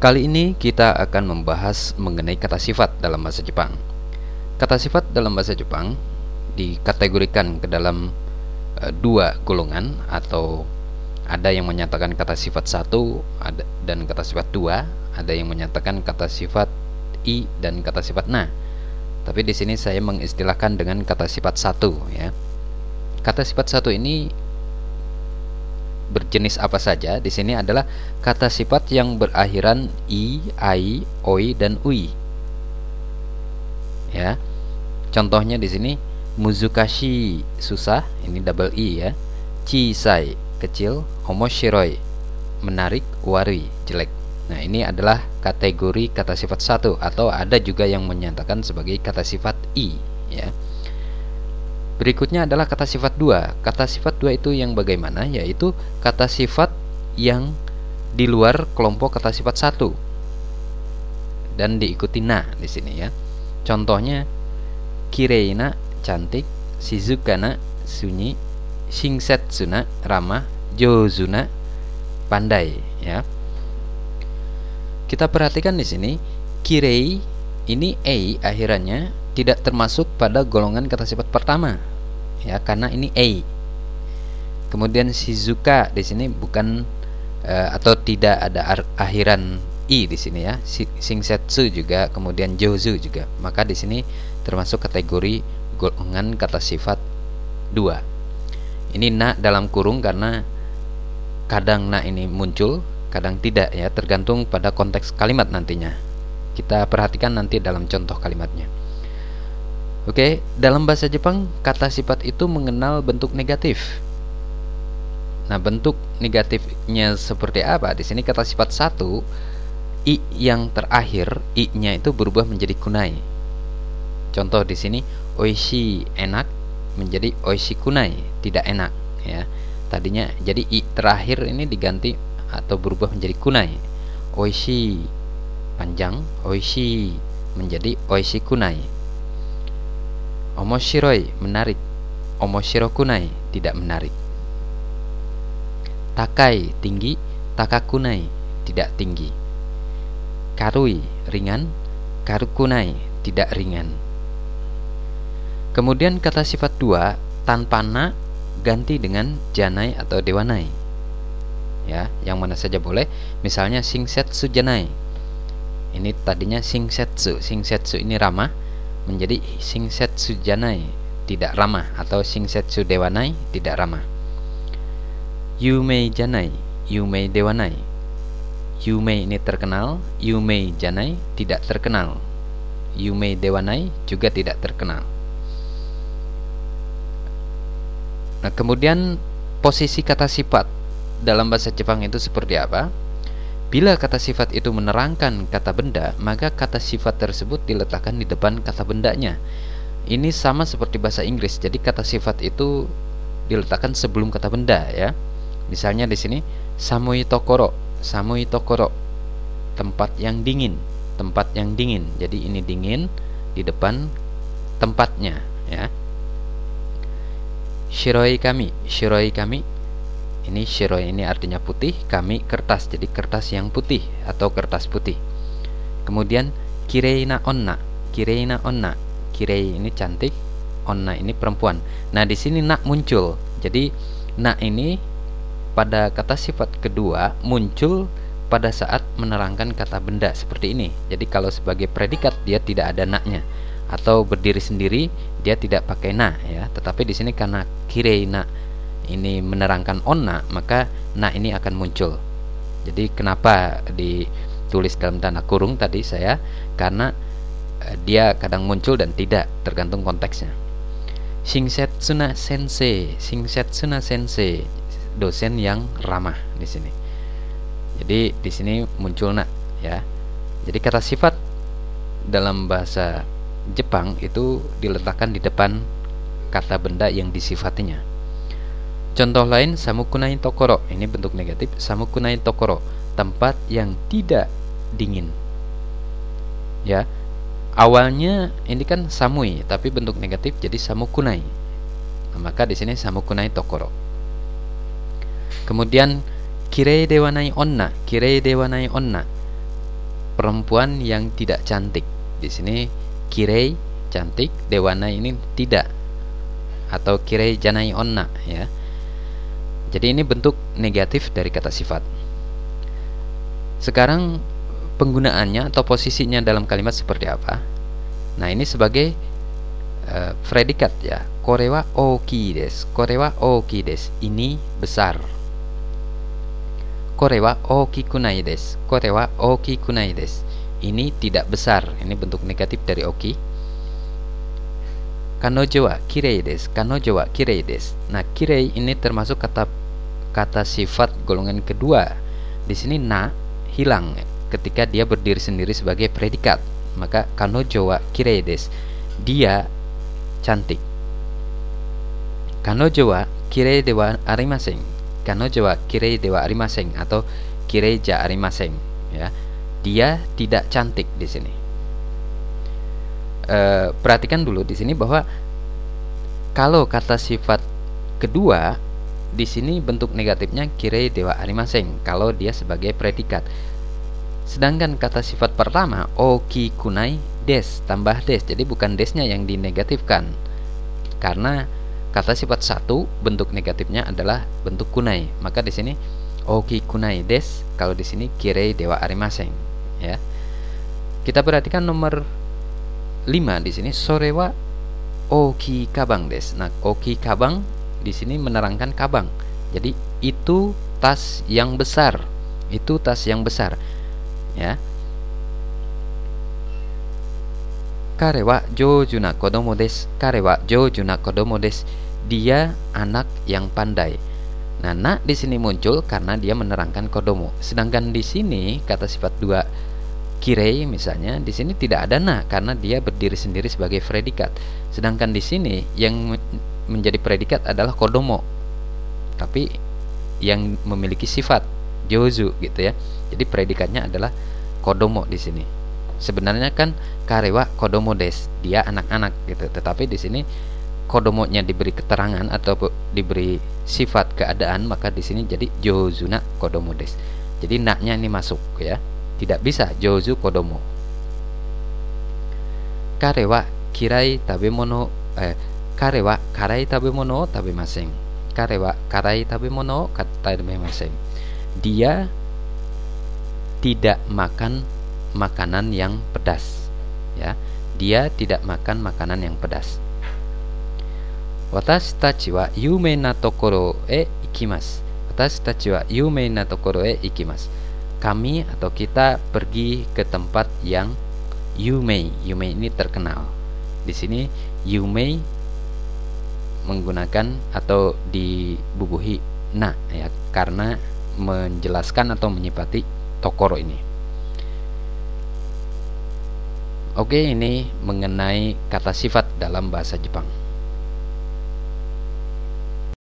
Kali ini kita akan membahas mengenai kata sifat dalam bahasa Jepang. Kata sifat dalam bahasa Jepang dikategorikan ke dalam dua golongan, atau ada yang menyatakan kata sifat satu dan kata sifat dua, ada yang menyatakan kata sifat i dan kata sifat na. Tapi di sini saya mengistilahkan dengan kata sifat satu, ya. Kata sifat satu ini berjenis apa saja? Di sini adalah kata sifat yang berakhiran i, ai, oi, dan ui. Ya. Contohnya di sini muzukashi, susah, ini double i ya. Chisai, kecil, omoshiroi, menarik, warui, jelek. Nah, ini adalah kategori kata sifat satu, atau ada juga yang menyatakan sebagai kata sifat i, ya. Berikutnya adalah kata sifat dua. Kata sifat dua itu yang bagaimana? Yaitu kata sifat yang di luar kelompok kata sifat satu dan diikuti na di sini, ya. Contohnya kireina, cantik, shizukana, sunyi, shinsetsuna, ramah, jozuna, pandai, ya. Kita perhatikan di sini, kirei ini a akhirannya tidak termasuk pada golongan kata sifat pertama, ya, karena ini a. Kemudian shizuka di sini bukan atau tidak ada akhiran i di sini, ya. Shinsetsu juga, kemudian jozu juga. Maka di sini termasuk kategori golongan kata sifat 2. Ini na dalam kurung karena kadang na ini muncul, kadang tidak, ya, tergantung pada konteks kalimat nantinya. Kita perhatikan nanti dalam contoh kalimatnya. Oke, dalam bahasa Jepang kata sifat itu mengenal bentuk negatif. Nah, bentuk negatifnya seperti apa? Di sini kata sifat satu, i yang terakhir, i-nya itu berubah menjadi kunai. Contoh di sini oishi, enak, menjadi oishi kunai, tidak enak, ya. Tadinya jadi i terakhir ini diganti atau berubah menjadi kunai. Oishi panjang, oishi menjadi oishi kunai. Omoshiroi, menarik, omoshirokunai, tidak menarik. Takai, tinggi, takakunai, tidak tinggi. Karui, ringan, karukunai, tidak ringan. Kemudian kata sifat 2 tanpa na ganti dengan janai atau dewanai, ya, yang mana saja boleh. Misalnya shinsetsu janai, ini tadinya shinsetsu ini ramah, menjadi shinsetsu janai, tidak ramah, atau shinsetsu dewanai, tidak ramah. Yumei janai, yumei dewanai. Yumei ini terkenal, yumei janai tidak terkenal. Yumei dewanai juga tidak terkenal. Nah, kemudian posisi kata sifat dalam bahasa Jepang itu seperti apa? Bila kata sifat itu menerangkan kata benda, maka kata sifat tersebut diletakkan di depan kata bendanya. Ini sama seperti bahasa Inggris. Jadi kata sifat itu diletakkan sebelum kata benda, ya. Misalnya di sini samui tokoro, tempat yang dingin, tempat yang dingin. Jadi ini dingin di depan tempatnya, ya. Shiroi kami, ini shiroi ini artinya putih, kami kertas, jadi kertas yang putih atau kertas putih. Kemudian kireina onna, kirei ini cantik, onna ini perempuan. Nah, di sini na muncul. Jadi na ini pada kata sifat kedua muncul pada saat menerangkan kata benda seperti ini. Jadi kalau sebagai predikat dia tidak ada na-nya, atau berdiri sendiri dia tidak pakai na, ya. Tetapi di sini karena kirei na ini menerangkan onna, maka na ini akan muncul. Jadi kenapa ditulis dalam tanda kurung tadi saya? Karena dia kadang muncul dan tidak, tergantung konteksnya. Shinsetsuna sensei, dosen yang ramah di sini. Jadi di sini muncul na, ya. Jadi kata sifat dalam bahasa Jepang itu diletakkan di depan kata benda yang disifatinya. Contoh lain, samukunai tokoro, ini bentuk negatif. Samukunai tokoro, tempat yang tidak dingin, ya. Awalnya ini kan samui, tapi bentuk negatif jadi samukunai. Nah, maka di sini samukunai tokoro. Kemudian kirei dewa nai onna, perempuan yang tidak cantik. Di sini kirei cantik, dewana ini tidak, atau kirei janai onna ya. Jadi ini bentuk negatif dari kata sifat. Sekarang penggunaannya atau posisinya dalam kalimat seperti apa? Nah, ini sebagai predikat ya. Kore wa ookii desu. Kore wa ookii desu. Ini besar. Kore wa ookiku nai desu. Kore wa ookiku nai desu. Ini tidak besar. Ini bentuk negatif dari oki. Kanojo wa kirei desu. Kanojo wa kirei desu. Nah, kirei ini termasuk kata sifat golongan kedua. Di sini na hilang ketika dia berdiri sendiri sebagai predikat. Maka kanojo wa kirei desu. Dia cantik. Kanojo wa kirei de wa arimasen. Kanojo wa kirei de wa arimasen atau kirei ja arimasen ya. Dia tidak cantik di sini. Perhatikan dulu di sini bahwa kalau kata sifat kedua di sini bentuk negatifnya kirei de wa arimasen kalau dia sebagai predikat. Sedangkan kata sifat pertama okikunai des tambah des, jadi bukan desnya yang dinegatifkan, karena kata sifat satu bentuk negatifnya adalah bentuk kunai, maka di sini oki kunai des, kalau di sini kirei dewa arimasen ya. Kita perhatikan nomor 5 di sini sore wa oki kabang des. Nah, oki kabang di sini menerangkan kabang, jadi itu tas yang besar, itu tas yang besar ya. Kare wa jouju na kodomo desu. Kare wa jouju na kodomo desu. Dia anak yang pandai. Nah, na di sini muncul karena dia menerangkan kodomo. Sedangkan di sini kata sifat dua kirei misalnya, di sini tidak ada na karena dia berdiri sendiri sebagai predikat. Sedangkan di sini yang menjadi predikat adalah kodomo, tapi yang memiliki sifat jouju gitu ya. Jadi predikatnya adalah kodomo di sini. Sebenarnya kan karewa kodomo des, dia anak-anak gitu. Tetapi di sini kodomonya diberi keterangan atau diberi sifat keadaan, maka di sini jadi jozuna kodomo des. Jadi naknya ini masuk ya. Tidak bisa jozu kodomo. Karewa kirai tabemono karewa karai tabemono tabemasen. Karewa karai tabemono tabemasen. Dia tidak makan makanan yang pedas ya. Dia tidak makan makanan yang pedas. Watashi tachi wa yumei na tokoro e ikimasu. Watashi tachi wa yumei na tokoro e ikimasu. Kami atau kita pergi ke tempat yang yumei. Yumei ini terkenal. Di sini yumei menggunakan atau dibubuhi na ya, karena menjelaskan atau menyifati tokoro ini. Oke, ini mengenai kata sifat dalam bahasa Jepang.